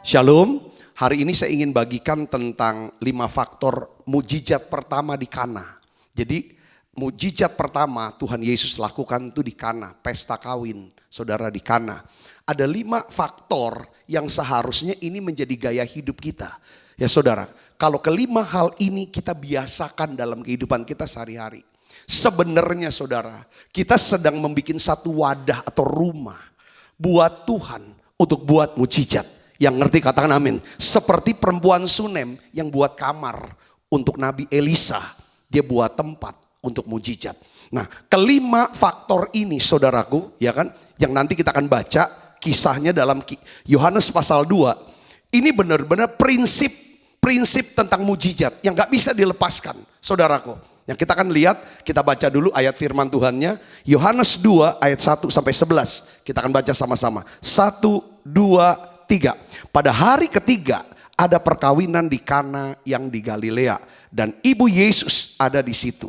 Shalom, hari ini saya ingin bagikan tentang 5 faktor mujizat pertama di Kana. Jadi mujizat pertama Tuhan Yesus lakukan itu di Kana, pesta kawin saudara di Kana. Ada 5 faktor yang seharusnya ini menjadi gaya hidup kita. Ya saudara, kalau kelima hal ini kita biasakan dalam kehidupan kita sehari-hari. Sebenarnya saudara, kita sedang membuat satu wadah atau rumah buat Tuhan untuk buat mujizat. Yang ngerti katakan amin. Seperti perempuan Sunem yang buat kamar untuk Nabi Elisa. Dia buat tempat untuk mujizat. Nah, kelima faktor ini saudaraku, ya kan, yang nanti kita akan baca kisahnya dalam Yohanes pasal 2. Ini benar-benar prinsip tentang mujizat yang gak bisa dilepaskan saudaraku. Yang kita akan lihat, kita baca dulu ayat firman Tuhannya. Yohanes 2 ayat 1 sampai 11. Kita akan baca sama-sama. 1, 2, 3. Pada hari ketiga ada perkawinan di Kana yang di Galilea. Dan ibu Yesus ada di situ.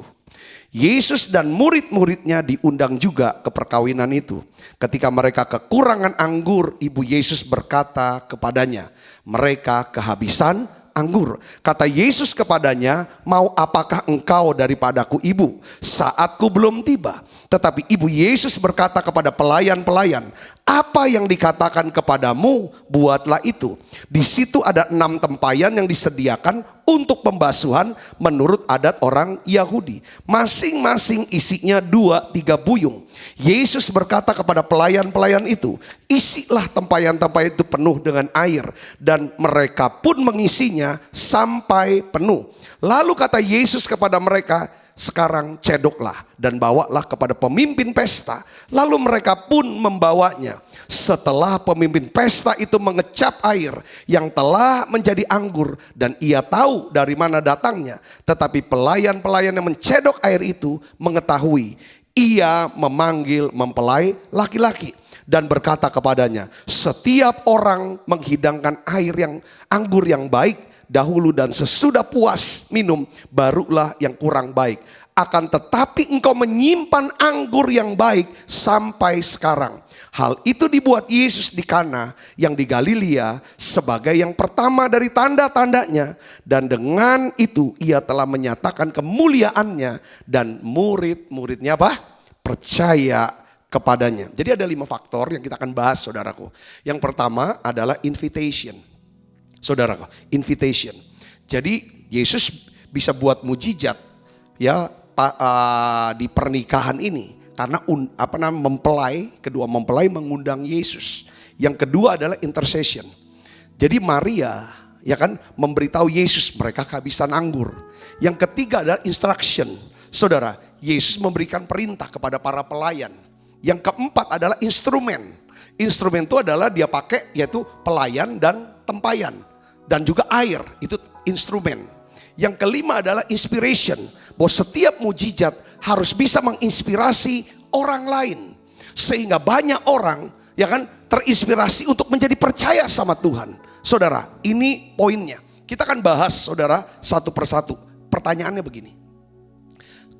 Yesus dan murid-muridnya diundang juga ke perkawinan itu. Ketika mereka kekurangan anggur, ibu Yesus berkata kepadanya, mereka kehabisan anggur. Kata Yesus kepadanya, mau apakah engkau daripadaku ibu? Saatku belum tiba. Tetapi ibu Yesus berkata kepada pelayan-pelayan, apa yang dikatakan kepadamu, buatlah itu. Di situ ada 6 tempayan yang disediakan untuk pembasuhan menurut adat orang Yahudi. Masing-masing isinya 2-3 buyung. Yesus berkata kepada pelayan-pelayan itu, isilah tempayan-tempayan itu penuh dengan air. Dan mereka pun mengisinya sampai penuh. Lalu kata Yesus kepada mereka, sekarang cedoklah dan bawalah kepada pemimpin pesta. Lalu mereka pun membawanya. Setelah pemimpin pesta itu mengecap air yang telah menjadi anggur, dan ia tahu dari mana datangnya. Tetapi pelayan-pelayan yang mencedok air itu mengetahui. Ia memanggil mempelai laki-laki dan berkata kepadanya, setiap orang menghidangkan air yang anggur yang baik dahulu, dan sesudah puas minum barulah yang kurang baik. Akan tetapi engkau menyimpan anggur yang baik sampai sekarang. Hal itu dibuat Yesus di Kana yang di Galilea sebagai yang pertama dari tanda-tandanya. Dan dengan itu ia telah menyatakan kemuliaannya, dan murid-muridnya apa? Percaya kepadanya. Jadi ada 5 faktor yang kita akan bahas saudaraku. Yang pertama adalah invitation. Saudaraku, invitation. Jadi Yesus bisa buat mujizat ya di pernikahan ini karena kedua mempelai mengundang Yesus. Yang kedua adalah intercession. Jadi Maria ya kan memberitahu Yesus mereka kehabisan anggur. Yang ketiga adalah instruction. Saudara, Yesus memberikan perintah kepada para pelayan. Yang keempat adalah instrumen. Instrumen itu adalah dia pakai yaitu pelayan dan tempayan. Dan juga air, itu instrumen. Yang kelima adalah inspiration. Bahwa setiap mujizat harus bisa menginspirasi orang lain. Sehingga banyak orang ya kan terinspirasi untuk menjadi percaya sama Tuhan. Saudara, ini poinnya. Kita akan bahas saudara satu persatu. Pertanyaannya begini.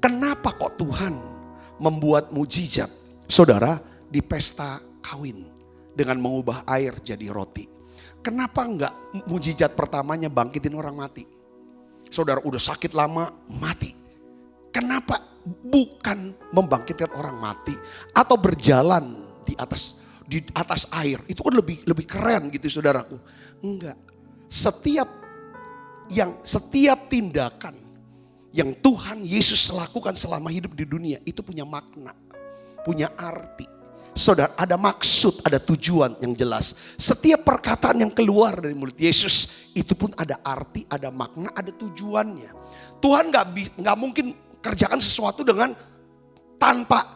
Kenapa kok Tuhan membuat mujizat saudara di pesta kawin dengan mengubah air jadi roti? Kenapa enggak mujizat pertamanya bangkitin orang mati? Saudara udah sakit lama mati. Kenapa bukan membangkitkan orang mati atau berjalan di atas air? Itu kan lebih keren gitu saudaraku. Enggak. Setiap tindakan yang Tuhan Yesus lakukan selama hidup di dunia itu punya makna, punya arti. Saudara, ada maksud, ada tujuan yang jelas. Setiap perkataan yang keluar dari mulut Yesus itu pun ada arti, ada makna, ada tujuannya. Tuhan nggak mungkin kerjakan sesuatu dengan tanpa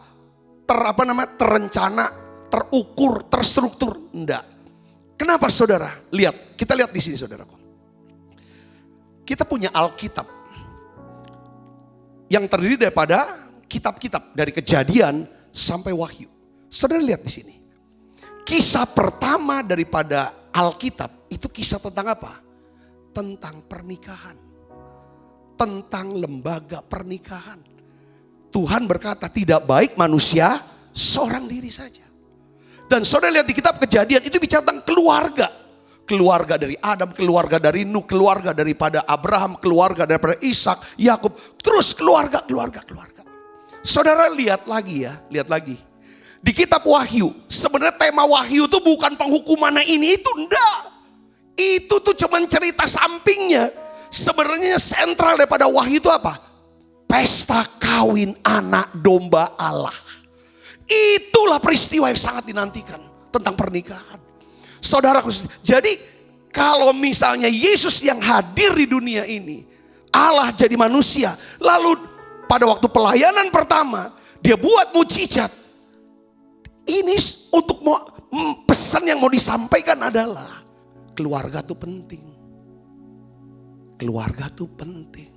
terencana, terukur, terstruktur. Enggak. Kenapa saudara? Lihat, kita lihat di sini saudaraku. Kita punya Alkitab yang terdiri daripada kitab-kitab dari Kejadian sampai Wahyu. Saudara lihat di sini. Kisah pertama daripada Alkitab itu kisah tentang apa? Tentang pernikahan. Tentang lembaga pernikahan. Tuhan berkata tidak baik manusia seorang diri saja. Dan saudara lihat di kitab Kejadian itu bicara tentang keluarga. Keluarga dari Adam, keluarga dari Nuh, keluarga daripada Abraham, keluarga daripada Ishak, Yakub, terus keluarga. Saudara lihat lagi ya, lihat lagi. Di kitab Wahyu, sebenarnya tema Wahyu itu bukan penghukuman ini itu, enggak. Itu tuh cuman cerita sampingnya. Sebenarnya sentral daripada Wahyu itu apa? Pesta kawin anak domba Allah. Itulah peristiwa yang sangat dinantikan tentang pernikahan. Saudaraku, jadi kalau misalnya Yesus yang hadir di dunia ini, Allah jadi manusia, lalu pada waktu pelayanan pertama dia buat mujizat. Ini untuk pesan yang mau disampaikan adalah keluarga itu penting. Keluarga itu penting.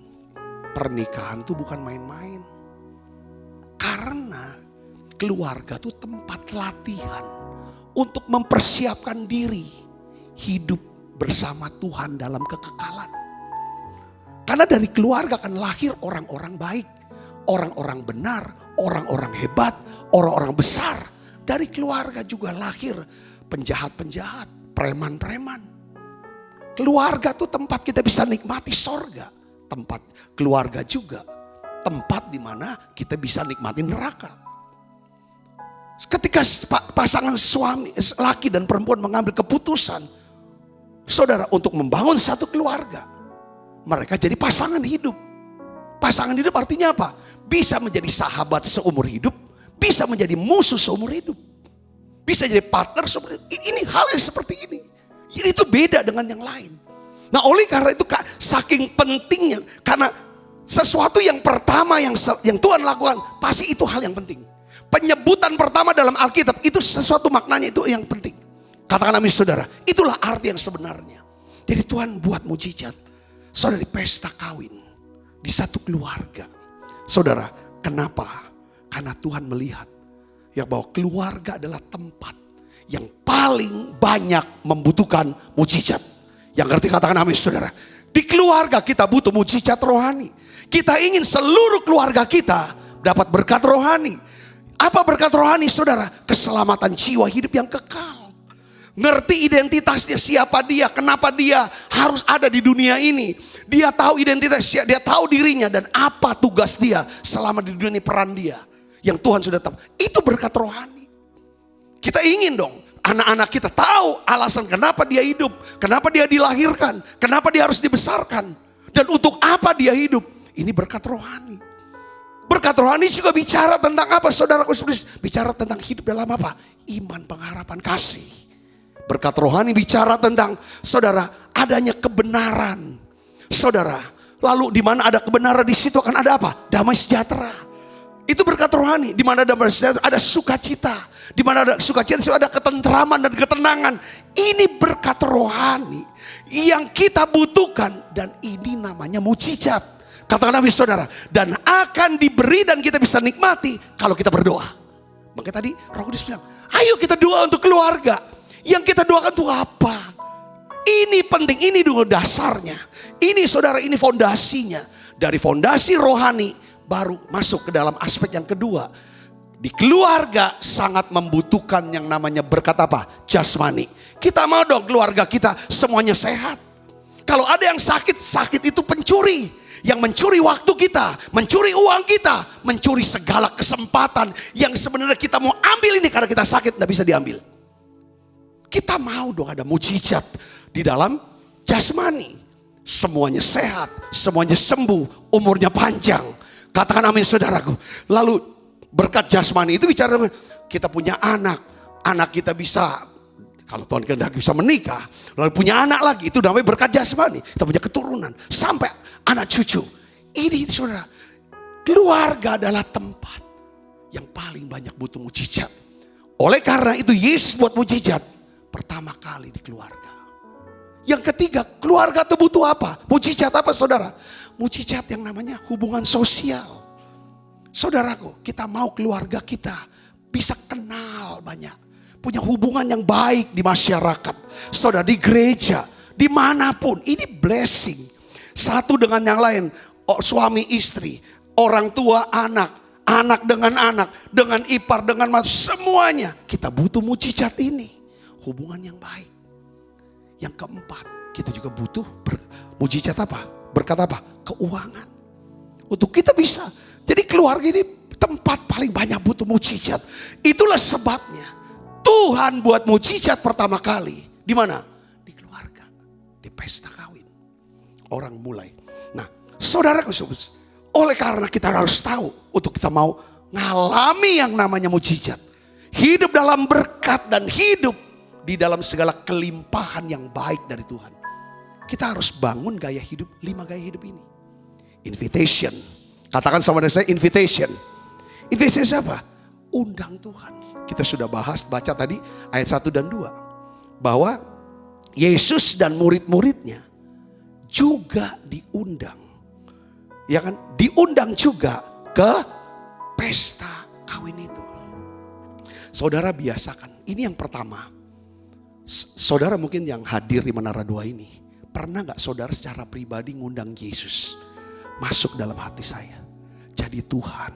Pernikahan itu bukan main-main. Karena keluarga itu tempat latihan untuk mempersiapkan diri hidup bersama Tuhan dalam kekekalan. Karena dari keluarga akan lahir orang-orang baik, orang-orang benar, orang-orang hebat, orang-orang besar. Dari keluarga juga lahir penjahat-penjahat, preman-preman. Keluarga itu tempat kita bisa nikmati sorga. Tempat keluarga juga tempat di mana kita bisa nikmati neraka. Ketika pasangan suami, laki dan perempuan mengambil keputusan, saudara, untuk membangun satu keluarga, mereka jadi pasangan hidup. Pasangan hidup artinya apa? Bisa menjadi sahabat seumur hidup, bisa menjadi musuh seumur hidup, bisa jadi partner seumur hidup. Ini hal yang seperti ini. Jadi itu beda dengan yang lain. Nah, oleh karena itu saking pentingnya, karena sesuatu yang pertama yang Tuhan lakukan, pasti itu hal yang penting. Penyebutan pertama dalam Alkitab itu sesuatu maknanya itu yang penting. Katakan amin saudara, itulah arti yang sebenarnya. Jadi Tuhan buat mujizat, saudara, di pesta kawin, di satu keluarga. Saudara, kenapa? Karena Tuhan melihat ya bahwa keluarga adalah tempat yang paling banyak membutuhkan mujizat. Yang ngerti katakan amin saudara. Di keluarga kita butuh mujizat rohani. Kita ingin seluruh keluarga kita dapat berkat rohani. Apa berkat rohani saudara? Keselamatan jiwa hidup yang kekal. Ngerti identitasnya, siapa dia, kenapa dia harus ada di dunia ini. Dia tahu identitasnya, dia tahu dirinya dan apa tugas dia selama di dunia ini, peran dia. Yang Tuhan sudah tahu. Itu berkat rohani. Kita ingin dong anak-anak kita tahu alasan kenapa dia hidup. Kenapa dia dilahirkan. Kenapa dia harus dibesarkan. Dan untuk apa dia hidup. Ini berkat rohani. Berkat rohani juga bicara tentang apa saudaraku? Bicara tentang hidup dalam apa? Iman, pengharapan, kasih. Berkat rohani bicara tentang saudara adanya kebenaran. Saudara, lalu di mana ada kebenaran di situ akan ada apa? Damai sejahtera. Itu berkat rohani. Di mana ada damai sejahtera ada sukacita. Di mana ada sukacita ada ketentraman dan ketenangan. Ini berkat rohani yang kita butuhkan dan ini namanya mujizat. Katakan amin saudara. Dan akan diberi dan kita bisa nikmati kalau kita berdoa. Makanya tadi Roh Kudus bilang, ayo kita doa untuk keluarga. Yang kita doakan itu apa? Ini penting, ini dulu dasarnya. Ini saudara, ini fondasinya. Dari fondasi rohani baru masuk ke dalam aspek yang kedua. Di keluarga sangat membutuhkan yang namanya berkat apa? Jasmani. Kita mau dong keluarga kita semuanya sehat. Kalau ada yang sakit, sakit itu pencuri. Yang mencuri waktu kita, mencuri uang kita, mencuri segala kesempatan yang sebenarnya kita mau ambil ini karena kita sakit, tidak bisa diambil. Kita mau dong ada mujizat di dalam jasmani. Semuanya sehat, semuanya sembuh, umurnya panjang. Katakan amin saudaraku. Lalu berkat jasmani itu bicara kita punya anak. Anak kita bisa, kalau Tuhan kehendaki bisa menikah. Lalu punya anak lagi, itu namanya berkat jasmani. Kita punya keturunan, sampai anak cucu. Ini saudara, keluarga adalah tempat yang paling banyak butuh mujizat. Oleh karena itu Yesus buat mujizat pertama kali di keluarga. Yang ketiga, keluarga itu butuh apa? Mujizat apa saudara? Mujizat yang namanya hubungan sosial. Saudaraku, kita mau keluarga kita bisa kenal banyak. Punya hubungan yang baik di masyarakat. Saudara, di gereja, dimanapun. Ini blessing. Satu dengan yang lain. Suami istri, orang tua anak, anak dengan anak, dengan ipar, dengan semuanya. Kita butuh mujizat ini. Hubungan yang baik. Yang keempat, kita juga butuh mujizat apa? Berkat apa? Keuangan. Untuk kita bisa. Jadi keluarga ini tempat paling banyak butuh mujizat. Itulah sebabnya Tuhan buat mujizat pertama kali. Di mana? Di keluarga. Di pesta kawin. Orang mulai. Nah, saudaraku, oleh karena kita harus tahu. Untuk kita mau ngalami yang namanya mujizat. Hidup dalam berkat dan hidup di dalam segala kelimpahan yang baik dari Tuhan. Kita harus bangun gaya hidup, 5 gaya hidup ini. Invitation. Katakan sama dengan saya, invitation. Invitation apa? Undang Tuhan. Kita sudah bahas, baca tadi ayat 1 dan 2. Bahwa Yesus dan murid-muridnya juga diundang. Ya kan? Diundang juga ke pesta kawin itu. Saudara biasakan. Ini yang pertama. Saudara mungkin yang hadir di Menara 2 ini. Pernah gak saudara secara pribadi ngundang Yesus masuk dalam hati saya? Jadi Tuhan,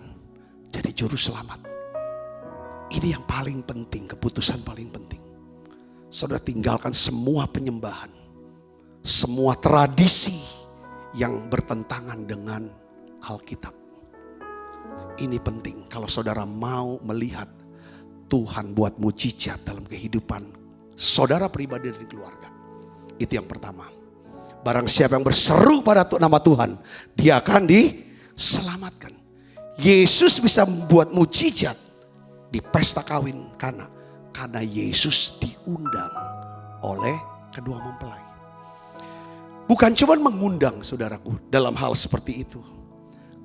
jadi juru selamat. Ini yang paling penting, keputusan paling penting. Saudara tinggalkan semua penyembahan. Semua tradisi yang bertentangan dengan Alkitab. Ini penting kalau saudara mau melihat Tuhan buat mujizat dalam kehidupan saudara pribadi dan keluarga. Itu yang pertama. Barang siapa yang berseru pada nama Tuhan, dia akan diselamatkan. Yesus bisa membuat mujizat di pesta kawin Kana. Karena Yesus diundang oleh kedua mempelai. Bukan cuma mengundang saudaraku dalam hal seperti itu.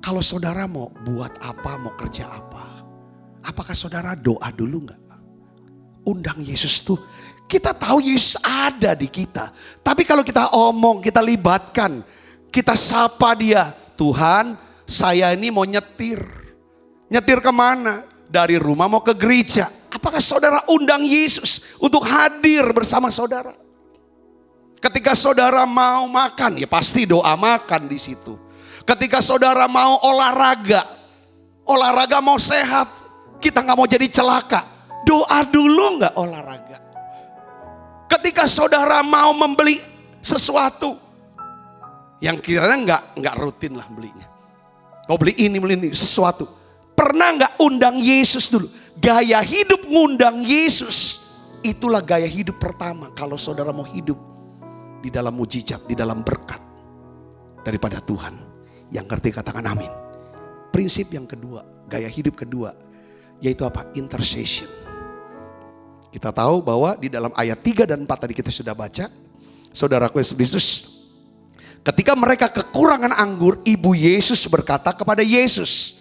Kalau saudara mau buat apa, mau kerja apa. Apakah saudara doa dulu enggak? Undang Yesus tuh. Kita tahu Yesus ada di kita. Tapi kalau kita omong, kita libatkan. Kita sapa dia. Tuhan, saya ini mau nyetir. Nyetir kemana? Dari rumah mau ke gereja. Apakah saudara undang Yesus untuk hadir bersama saudara? Ketika saudara mau makan, ya pasti doa makan di situ. Ketika saudara mau olahraga mau sehat. Kita gak mau jadi celaka. Doa dulu gak olahraga? Ketika saudara mau membeli sesuatu yang kiranya nggak rutin lah belinya, mau beli ini sesuatu, pernah nggak undang Yesus dulu? Gaya hidup ngundang Yesus, itulah gaya hidup pertama kalau saudara mau hidup di dalam mujizat, di dalam berkat daripada Tuhan. Yang ngerti katakan amin. Prinsip yang kedua, gaya hidup kedua, yaitu apa? Intercession. Kita tahu bahwa di dalam ayat 3 dan 4 tadi kita sudah baca. Saudaraku Yesus Kristus. Ketika mereka kekurangan anggur, ibu Yesus berkata kepada Yesus.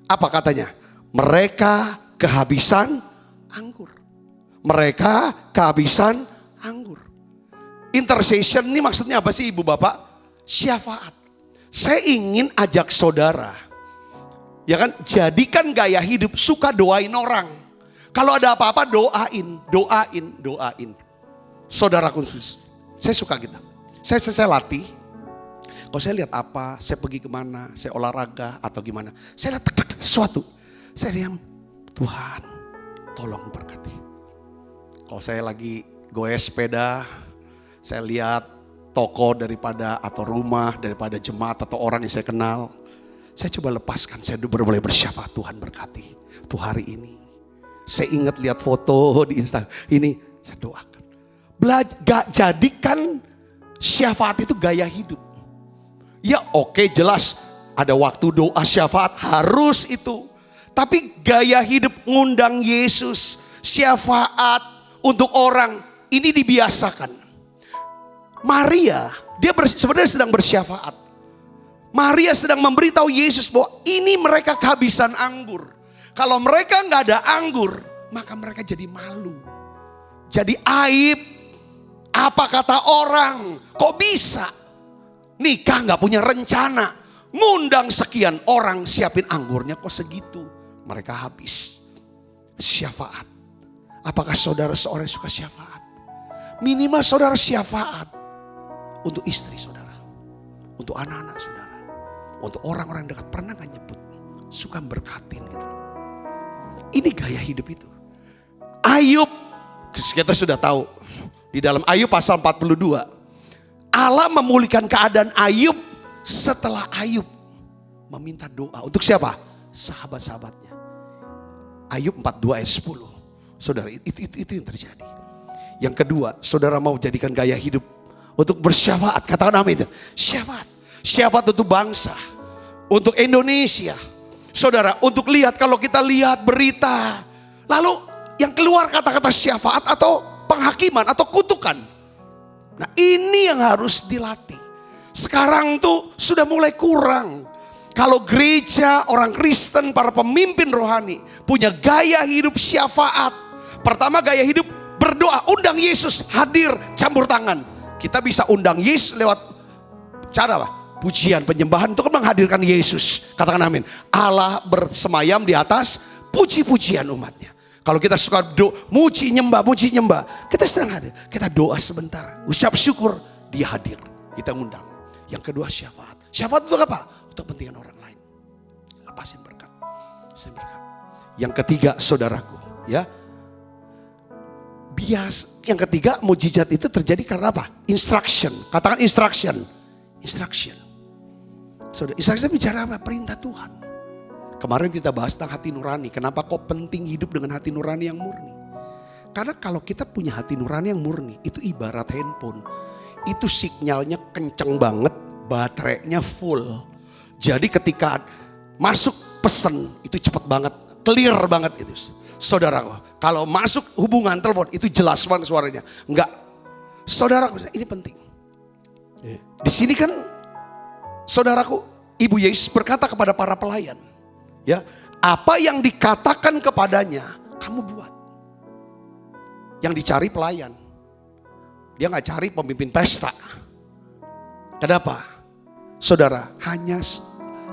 Apa katanya? Mereka kehabisan anggur. Mereka kehabisan anggur. Intercession ini maksudnya apa sih ibu bapak? Syafaat. Saya ingin ajak saudara. Ya kan? Jadikan gaya hidup suka doain orang. Kalau ada apa-apa doain. Saudaraku, saya suka gitu. Saya latih. Kalau saya lihat apa, saya pergi kemana, saya olahraga atau gimana. Saya lihat sesuatu. Saya diam, Tuhan tolong berkati. Kalau saya lagi goes sepeda, saya lihat toko daripada atau rumah daripada jemaat atau orang yang saya kenal. Saya coba lepaskan, saya boleh bersyafaat, Tuhan berkati. Tuh hari ini. Saya ingat lihat foto di Instagram. Ini saya doakan. Gak jadikan syafaat itu gaya hidup. Ya oke, jelas ada waktu doa syafaat harus itu. Tapi gaya hidup ngundang Yesus, syafaat untuk orang ini dibiasakan. Maria, dia sebenarnya sedang bersyafaat. Maria sedang memberitahu Yesus bahwa ini mereka kehabisan anggur. Kalau mereka gak ada anggur, maka mereka jadi malu. Jadi aib. Apa kata orang? Kok bisa? Nikah gak punya rencana. Ngundang sekian orang siapin anggurnya kok segitu. Mereka habis. Syafaat. Apakah saudara seorang suka syafaat? Minimal saudara syafaat. Untuk istri saudara. Untuk anak-anak saudara. Untuk orang-orang dekat. Pernah gak nyebut? Suka berkatin gitu. Ini gaya hidup itu. Ayub, kita sudah tahu. Di dalam Ayub pasal 42. Allah memulihkan keadaan Ayub setelah Ayub meminta doa. Untuk siapa? Sahabat-sahabatnya. Ayub 42 ayat 10. Saudara, itu yang terjadi. Yang kedua, saudara mau jadikan gaya hidup untuk bersyafaat. Katakan amin. Syafaat. Syafaat untuk bangsa. Untuk Indonesia. Saudara, untuk lihat, kalau kita lihat berita, lalu yang keluar kata-kata syafaat atau penghakiman atau kutukan. Nah, ini yang harus dilatih. Sekarang tuh sudah mulai kurang. Kalau gereja, orang Kristen, para pemimpin rohani punya gaya hidup syafaat. Pertama, gaya hidup berdoa, undang Yesus hadir, campur tangan. Kita bisa undang Yesus lewat cara apa? Pujian, penyembahan untuk menghadirkan Yesus. Katakan amin. Allah bersemayam di atas puji-pujian umatnya. Kalau kita suka muji nyembah, kita sedang hadir. Kita doa sebentar, ucap syukur, dia hadir. Kita undang. Yang kedua syafaat. Syafaat untuk apa? Untuk kepentingan orang lain. Lepasin berkat. Yang ketiga, saudaraku, ya. Yang ketiga, mujizat itu terjadi karena apa? Instruction. Katakan instruction. Saudara, instruction bicara apa? Perintah Tuhan. Kemarin kita bahas tentang hati nurani. Kenapa kok penting hidup dengan hati nurani yang murni? Karena kalau kita punya hati nurani yang murni, itu ibarat handphone. Itu sinyalnya kenceng banget, baterainya full. Jadi ketika masuk pesan, itu cepat banget, clear banget gitu. Saudaraku, kalau masuk hubungan telepon, itu jelas banget suaranya. Enggak, saudaraku, ini penting. Di sini kan, saudaraku, Ibu Yesus berkata kepada para pelayan, ya, apa yang dikatakan kepadanya, kamu buat. Yang dicari pelayan. Dia gak cari pemimpin pesta. Kenapa? Saudara, hanya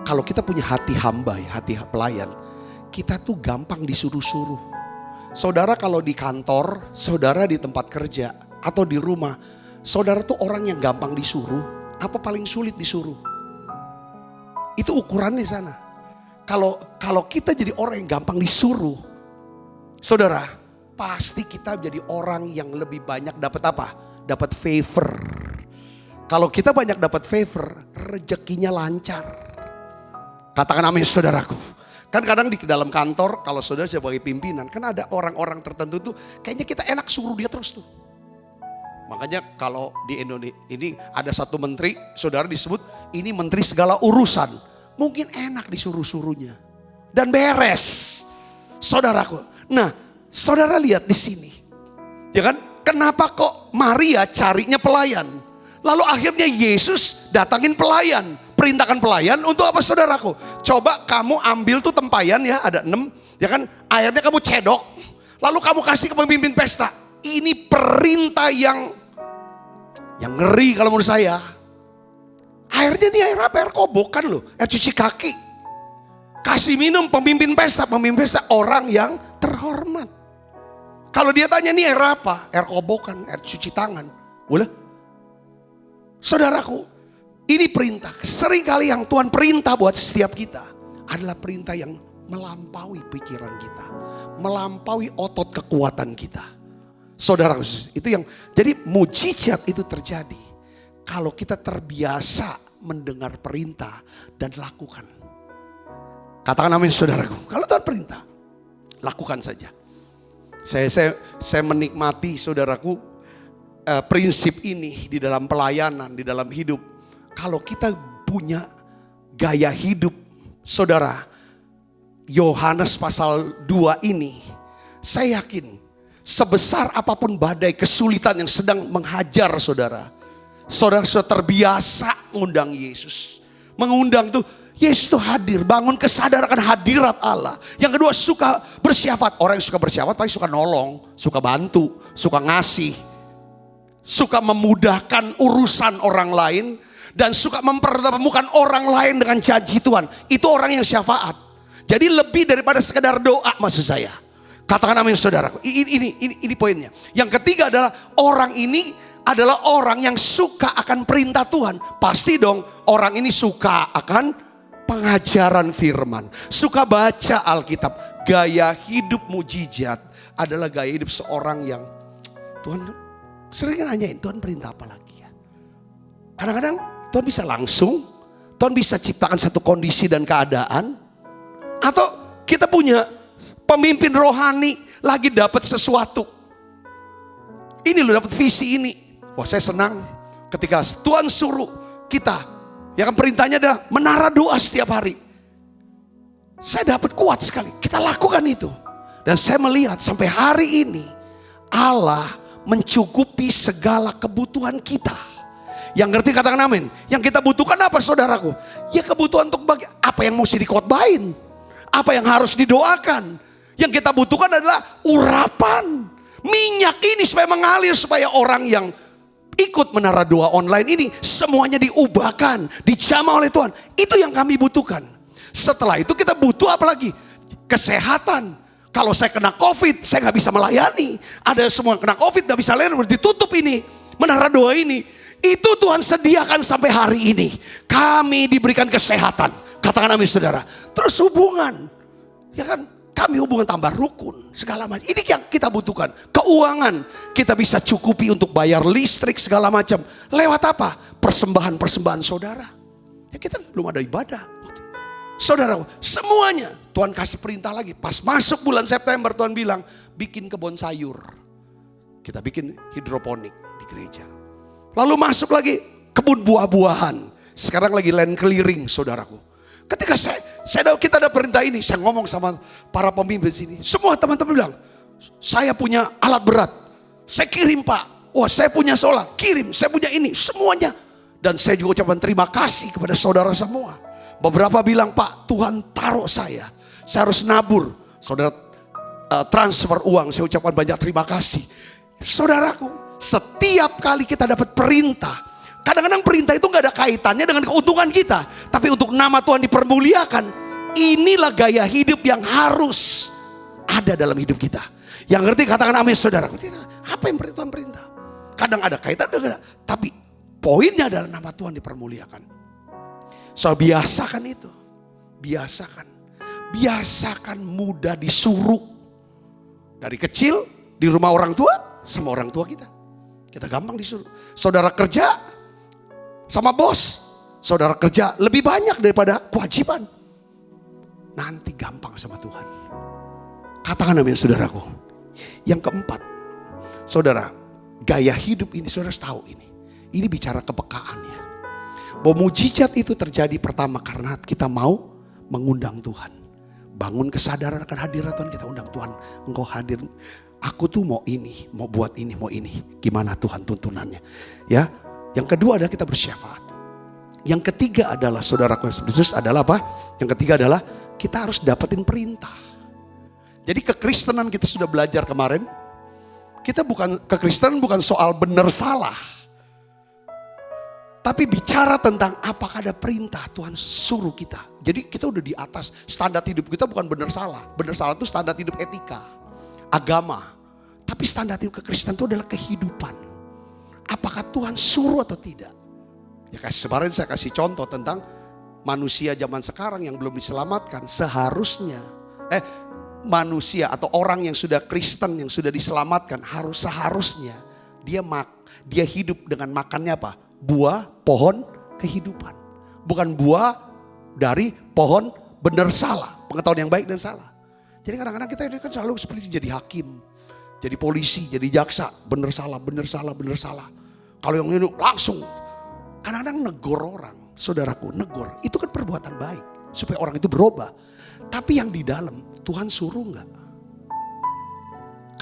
kalau kita punya hati hamba, hati pelayan, kita tuh gampang disuruh-suruh. Saudara kalau di kantor, saudara di tempat kerja, atau di rumah, saudara tuh orang yang gampang disuruh, apa paling sulit disuruh? Itu ukurannya sana. Kalau kita jadi orang yang gampang disuruh, saudara, pasti kita jadi orang yang lebih banyak dapat apa? Dapat favor. Kalau kita banyak dapat favor, rezekinya lancar. Katakan amin saudaraku. Kan kadang di dalam kantor, kalau saudara sebagai pimpinan, kan ada orang-orang tertentu tuh kayaknya kita enak suruh dia terus tuh. Makanya kalau di Indonesia ini ada satu menteri, saudara disebut ini menteri segala urusan. Mungkin enak disuruh-suruhnya. Dan beres. Saudaraku. Nah, saudara lihat di sini. Ya kan? Kenapa kok Maria carinya pelayan? Lalu akhirnya Yesus datangin pelayan. Perintahkan pelayan untuk apa saudaraku? Coba kamu ambil tuh tempayan ya, ada 6. Ya kan? Airnya kamu cedok. Lalu kamu kasih ke pemimpin pesta. Ini perintah yang ngeri kalau menurut saya. Airnya ini air apa? Air kobokan loh. Air cuci kaki. Kasih minum pemimpin pesta. Pemimpin pesta orang yang terhormat. Kalau dia tanya ini air apa? Air kobokan, air cuci tangan. Boleh? Saudaraku, ini perintah. Seringkali yang Tuhan perintah buat setiap kita adalah perintah yang melampaui pikiran kita. Melampaui otot kekuatan kita. Saudaraku, itu yang jadi mujizat itu terjadi. Kalau kita terbiasa mendengar perintah dan lakukan. Katakan amin saudaraku. Kalau Tuhan perintah, lakukan saja. Saya menikmati saudaraku prinsip ini di dalam pelayanan, di dalam hidup. Kalau kita punya gaya hidup, saudara, Yohanes pasal 2 ini, saya yakin sebesar apapun badai kesulitan yang sedang menghajar saudara, saudara sudah terbiasa mengundang Yesus. Mengundang tuh, Yesus tuh hadir, bangun kesadaran akan hadirat Allah. Yang kedua suka bersyafaat. Orang yang suka bersyafaat pasti suka nolong, suka bantu, suka ngasih. Suka memudahkan urusan orang lain. Dan suka mempertemukan orang lain dengan janji Tuhan. Itu orang yang syafaat. Jadi lebih daripada sekedar doa maksud saya. Katakan amin saudaraku. Ini poinnya. Yang ketiga adalah orang ini adalah orang yang suka akan perintah Tuhan. Pasti dong orang ini suka akan pengajaran firman. Suka baca Alkitab. Gaya hidup mujizat adalah gaya hidup seorang yang Tuhan sering nanyain, Tuhan perintah apa lagi ya? Kadang-kadang Tuhan bisa langsung, Tuhan bisa ciptakan satu kondisi dan keadaan. Atau kita punya pemimpin rohani lagi dapat sesuatu. Ini loh dapat visi ini. Wah saya senang ketika Tuhan suruh kita. Ya kan perintahnya adalah menara doa setiap hari. Saya dapat kuat sekali. Kita lakukan itu. Dan saya melihat sampai hari ini Allah mencukupi segala kebutuhan kita. Yang ngerti katakan amin. Yang kita butuhkan apa saudaraku? Ya kebutuhan untuk apa yang mesti dikotbahin. Apa yang harus didoakan. Yang kita butuhkan adalah urapan. Minyak ini supaya mengalir. Supaya orang yang ikut menara doa online ini semuanya diubahkan. Dijamah oleh Tuhan. Itu yang kami butuhkan. Setelah itu kita butuh apa lagi? Kesehatan. Kalau saya kena COVID saya gak bisa melayani. Ada semua kena COVID gak bisa melayani. Ditutup ini. Menara doa ini. Itu Tuhan sediakan sampai hari ini. Kami diberikan kesehatan. Katakan amin saudara. Terus hubungan. Ya kan kami hubungan tambah rukun. Segala macam. Ini yang kita butuhkan. Keuangan. Kita bisa cukupi untuk bayar listrik segala macam. Lewat apa? Persembahan-persembahan saudara. Ya kita belum ada ibadah. Saudara semuanya. Tuhan kasih perintah lagi. Pas masuk bulan September Tuhan bilang. Bikin kebun sayur. Kita bikin hidroponik di gereja. Lalu masuk lagi kebun buah-buahan. Sekarang lagi land clearing saudaraku. Ketika kita ada perintah ini, saya ngomong sama para pemimpin sini. Semua teman-teman bilang, saya punya alat berat. Saya kirim Pak. Wah saya punya solar, kirim. Saya punya ini, semuanya. Dan saya juga ucapkan terima kasih kepada saudara semua. Beberapa bilang, Pak Tuhan taruh saya harus nabur. Saudara transfer uang, saya ucapkan banyak terima kasih. Saudaraku. Setiap kali kita dapat perintah, kadang-kadang perintah itu gak ada kaitannya dengan keuntungan kita. Tapi untuk nama Tuhan dipermuliakan, inilah gaya hidup yang harus ada dalam hidup kita. Yang ngerti katakan amin saudara. Apa yang Tuhan perintah? Kadang ada kaitan, tapi poinnya adalah nama Tuhan dipermuliakan. So biasakan itu. Biasakan mudah disuruh. Dari kecil di rumah orang tua, sama orang tua kita. Kita gampang disuruh. Saudara kerja sama bos. Saudara kerja lebih banyak daripada kewajiban. Nanti gampang sama Tuhan. Katakan amin saudaraku. Yang keempat. Saudara, gaya hidup ini saudara tahu ini. Ini bicara kepekaan ya. Bahwa mujizat itu terjadi pertama karena kita mau mengundang Tuhan. Bangun kesadaran akan hadirat Tuhan, kita undang Tuhan. Engkau hadir. Aku tuh mau ini, mau buat ini, mau ini. Gimana Tuhan tuntunannya? Ya. Yang kedua adalah kita bersyafaat. Yang ketiga adalah saudaraku yang Yesus adalah apa? Yang ketiga adalah kita harus dapetin perintah. Jadi kekristenan kita sudah belajar kemarin. Kekristenan bukan soal benar salah. Tapi bicara tentang apakah ada perintah Tuhan suruh kita. Jadi kita udah di atas standar hidup kita bukan benar salah. Benar salah itu standar hidup etika. Agama, tapi standar hidup kekristenan itu adalah kehidupan. Apakah Tuhan suruh atau tidak? Ya kemarin saya kasih contoh tentang manusia zaman sekarang yang belum diselamatkan. Seharusnya, manusia atau orang yang sudah Kristen yang sudah diselamatkan seharusnya dia hidup dengan makannya apa? Buah pohon kehidupan, bukan buah dari pohon benar salah, pengetahuan yang baik dan salah. Jadi kadang-kadang kita ini kan selalu seperti jadi hakim, jadi polisi, jadi jaksa, bener salah. Kalau yang ini langsung, kadang-kadang negor orang, saudaraku, negor. Itu kan perbuatan baik, supaya orang itu berubah. Tapi yang di dalam, Tuhan suruh enggak?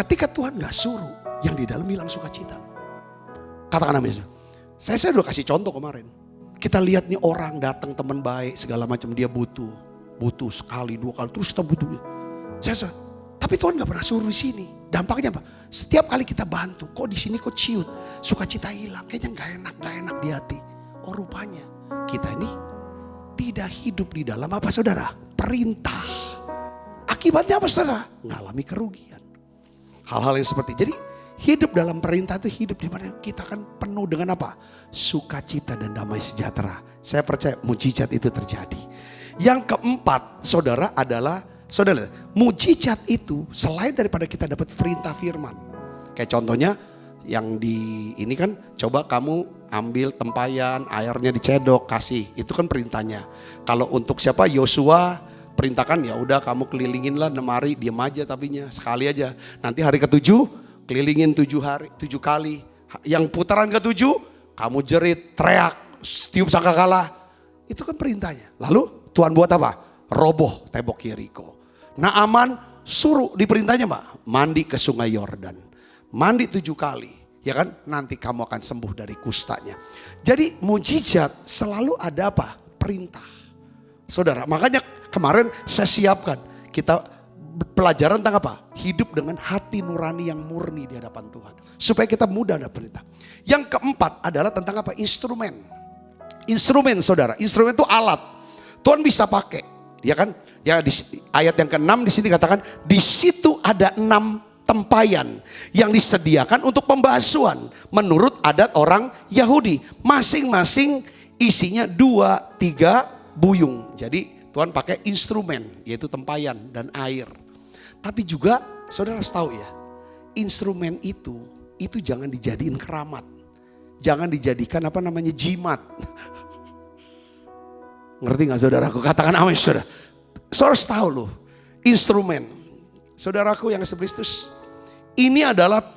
Ketika Tuhan enggak suruh, yang di dalam hilang sukacita. Katakan amin. Saya udah kasih contoh kemarin. Kita lihat nih orang datang teman baik, segala macam dia butuh sekali, 2 kali, terus kita butuh. Tapi Tuhan gak pernah suruh di sini. Dampaknya apa? Setiap kali kita bantu, kok di sini kok ciut, sukacita hilang, kayaknya gak enak di hati. Oh rupanya kita ini tidak hidup di dalam apa saudara? Perintah. Akibatnya apa saudara? Ngalami kerugian. Hal-hal yang seperti jadi hidup dalam perintah itu hidup di mana kita kan penuh dengan apa? Sukacita dan damai sejahtera. Saya percaya mujizat itu terjadi. Yang keempat saudara adalah mujizat itu selain daripada kita dapat perintah firman. Kayak contohnya Yang di ini kan coba kamu ambil tempayan, airnya dicedok, kasih. Itu kan perintahnya. Kalau untuk siapa? Yosua perintahkan ya udah kamu kelilingin lah 6 hari, diam aja tapinya sekali aja. Nanti hari ke-7 kelilingin 7 kali. Yang putaran ke-7 kamu jerit, teriak, tiup sangkakala. Itu kan perintahnya. Lalu Tuhan buat apa? Roboh tembok Yeriko. Naaman suruh diperintahnya Pak, mandi ke sungai Yordan. Mandi 7 kali, ya kan? Nanti kamu akan sembuh dari kustanya. Jadi mujizat selalu ada apa? Perintah. Saudara, makanya kemarin saya siapkan kita pelajaran tentang apa? Hidup dengan hati nurani yang murni di hadapan Tuhan. Supaya kita mudah ada perintah. Yang keempat adalah tentang apa? Instrumen. Instrumen saudara, instrumen itu alat. Tuhan bisa pakai, ya kan? Ya di ayat yang ke-6 di sini katakan di situ ada 6 tempayan yang disediakan untuk pembasuhan menurut adat orang Yahudi. Masing-masing isinya 2-3 buyung. Jadi Tuhan pakai instrumen yaitu tempayan dan air. Tapi juga saudara harus tahu ya, instrumen itu jangan dijadiin keramat. Jangan dijadikan jimat. Ngerti gak saudaraku? Katakan amin saudara. Saudara harus tahu loh, instrumen. Saudaraku yang Kristus, ini adalah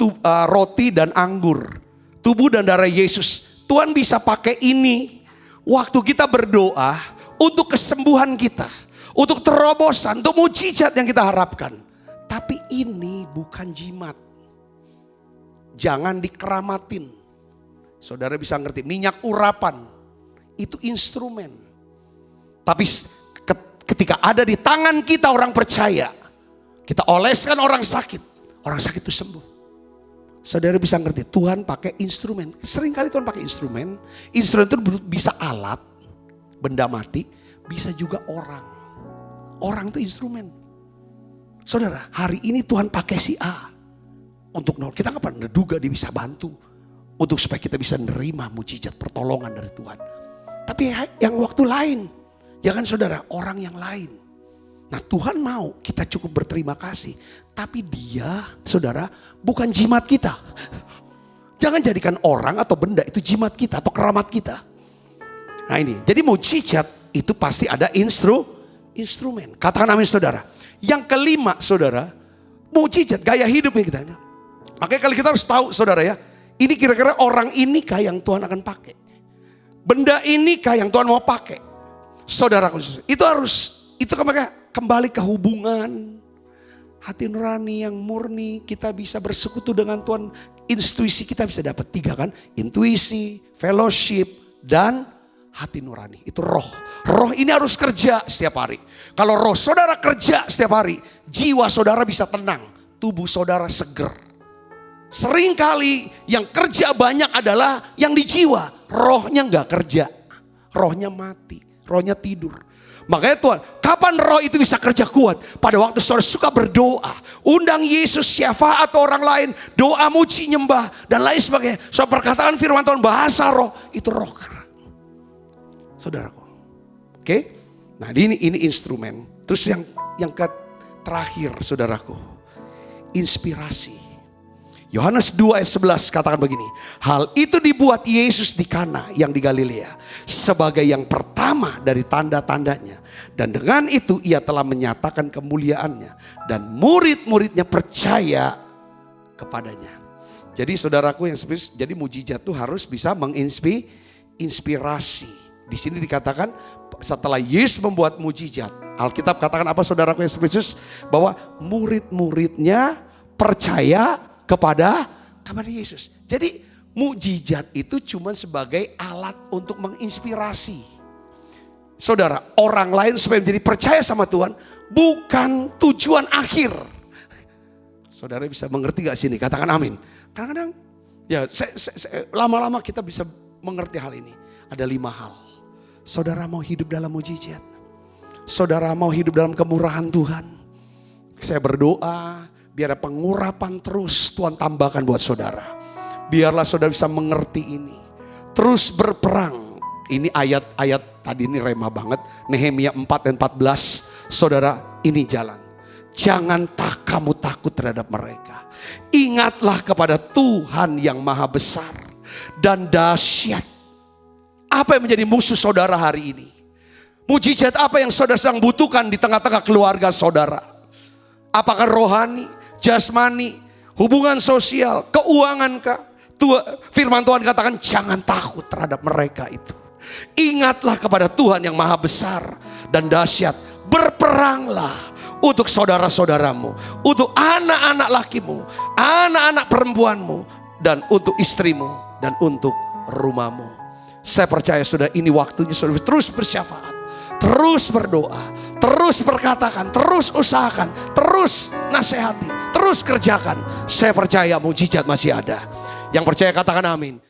roti dan anggur. Tubuh dan darah Yesus. Tuhan bisa pakai ini waktu kita berdoa untuk kesembuhan kita. Untuk terobosan, untuk mujizat yang kita harapkan. Tapi ini bukan jimat. Jangan dikeramatin. Saudara bisa ngerti, minyak urapan itu instrumen. Tapi ketika ada di tangan kita orang percaya, kita oleskan orang sakit itu sembuh. Saudara bisa ngerti, Tuhan pakai instrumen. Seringkali Tuhan pakai instrumen. Instrumen itu bisa alat, benda mati, bisa juga orang. Orang itu instrumen. Saudara, hari ini Tuhan pakai si A untuk nol. Kita nggak pernah duga dia bisa bantu untuk supaya kita bisa nerima mujizat pertolongan dari Tuhan. Tapi yang waktu lain, ya kan saudara, orang yang lain. Nah Tuhan mau kita cukup berterima kasih. Tapi dia, saudara, bukan jimat kita. Jangan jadikan orang atau benda itu jimat kita atau keramat kita. Nah ini, jadi mujizat itu pasti ada instrumen. Katakan amin saudara. Yang kelima saudara, mujizat gaya hidup yang kita. Makanya kalau kita harus tahu saudara ya, ini kira-kira orang inikah yang Tuhan akan pakai? Benda inikah yang Tuhan mau pakai? Saudara, itu kembali ke hubungan hati nurani yang murni. Kita bisa bersekutu dengan Tuhan. Intuisi kita bisa dapat 3 kan? Intuisi, fellowship, dan hati nurani. Itu roh. Roh ini harus kerja setiap hari. Kalau roh saudara kerja setiap hari, jiwa saudara bisa tenang. Tubuh saudara seger. Seringkali yang kerja banyak adalah yang di jiwa. Rohnya gak kerja. Rohnya mati. Rohnya tidur. Makanya Tuhan, kapan roh itu bisa kerja kuat? Pada waktu saudara suka berdoa. Undang Yesus, syafaat atau orang lain. Doa, muji, nyembah, dan lain sebagainya. So perkataan firman Tuhan, bahasa roh. Itu roh. Saudaraku. Oke? Nah ini instrumen. Terus yang terakhir saudaraku. Inspirasi. Yohanes 2 ayat 11 katakan begini. Hal itu dibuat Yesus di Kana yang di Galilea. Sebagai yang pertama dari tanda-tandanya. Dan dengan itu ia telah menyatakan kemuliaannya. Dan murid-muridnya percaya kepadanya. Jadi saudaraku yang serius, jadi mujizat itu harus bisa menginspirasi. Di sini dikatakan setelah Yesus membuat mujizat. Alkitab katakan apa saudaraku yang serius? Bahwa murid-muridnya percaya kepada Yesus. Jadi mujizat itu cuma sebagai alat untuk menginspirasi. Saudara, orang lain supaya menjadi percaya sama Tuhan bukan tujuan akhir. Saudara bisa mengerti gak sini? Katakan amin. Kadang-kadang ya lama-lama kita bisa mengerti hal ini. Ada 5 hal. Saudara mau hidup dalam mujizat. Saudara mau hidup dalam kemurahan Tuhan. Saya berdoa biar ada pengurapan terus Tuhan tambahkan buat saudara. Biarlah saudara bisa mengerti ini. Terus berperang. Ini ayat-ayat tadi ini rema banget. Nehemia 4 dan 14. Saudara, ini jalan. Jangan kamu takut terhadap mereka. Ingatlah kepada Tuhan yang maha besar dan dahsyat. Apa yang menjadi musuh saudara hari ini? Mujizat apa yang saudara sedang butuhkan di tengah-tengah keluarga saudara? Apakah rohani, jasmani, hubungan sosial, keuangan kah? Firman Tuhan katakan jangan takut terhadap mereka itu. Ingatlah kepada Tuhan yang maha besar dan dahsyat. Berperanglah untuk saudara-saudaramu, untuk anak-anak lakimu, anak-anak perempuanmu, dan untuk istrimu, dan untuk rumahmu. Saya percaya sudah ini waktunya saudara terus bersyafaat, terus berdoa, terus berkatakan, terus usahakan, terus nasihati, terus kerjakan. Saya percaya mujizat masih ada. Yang percaya katakan amin.